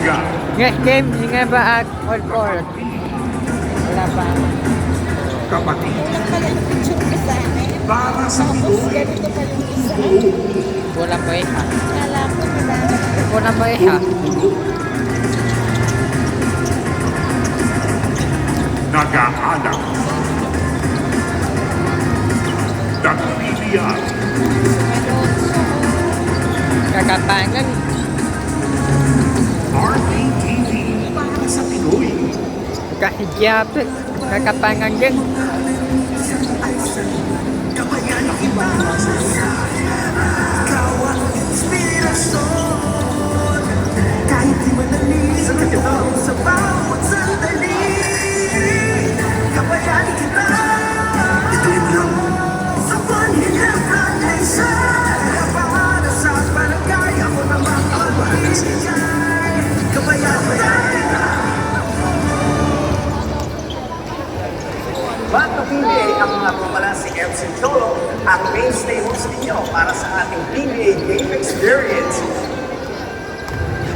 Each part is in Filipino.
Naga. Next game, hindi ba at all court? Wala pa. Kapatid. Kulang pala yung picture ko sa akin. Para sa Tapos Pinoy. ganito pa yung isa. Wala pa isa. Kala ko madami. Wala pa isa. Nag-aanak. Nagpilihan. Kakapangan. RTTV. Para sa Pinoy. Kahijapit. Kakapangan din. Kahit di madali sa katawang sa bawat sandali, kabayani kita. Ito'y lang sa panhihirap na isa. Para sa barangay, ako naman ang magbibigay. Kabayani kita. Bago PBA, ako nga po pala si MC Cholo, ang mainstay host ninyo para sa ating PBA Game Experience.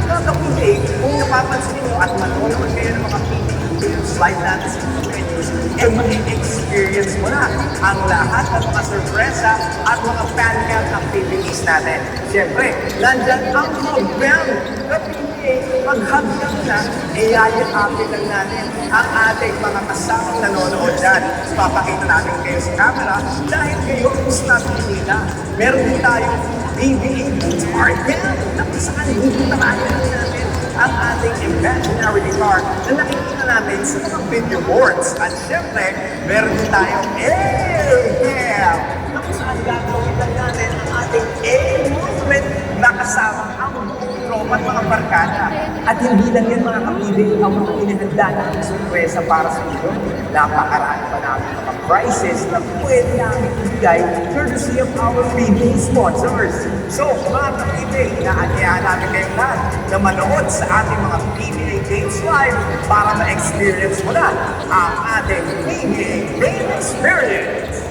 Mga ka-PBA, kung napapansin niyo at manonood kayo ng mga PBA games live natin sa venues, ma-experience mo na ang lahat ng mga sorpresa at mga fan cam activities natin. Siyempre, nandyan ang hub-cam na PBA. Mag-hub cam na, i-happy lang natin ang ating mga kasamang nanonood dyan. Papakita natin kayo sa camera dahil kayo gusto natin nila. Meron din tayong PBA Art Cam na kung saan bubutamaan natin ang ating imaginary car na nakikita natin sa mga video boards. At syempre, meron din tayong air cam na kung saan gagawin lang natin ang ating air movement na kasama ang buong tropa at mga barkada. At hindi lang yan mga kapibig ang mga inihanda natin sorpresa para sa inyo. Napakarami pa namin mga prizes na pwede namin ibigay courtesy of our PBA sponsors. So, mga kapibig, inaanyayahan namin kayong lahat na manood sa ating mga PBA Games Live para ma-experience mo na ang ating PBA Game Experience.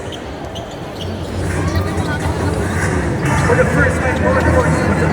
For the first time, more course, with the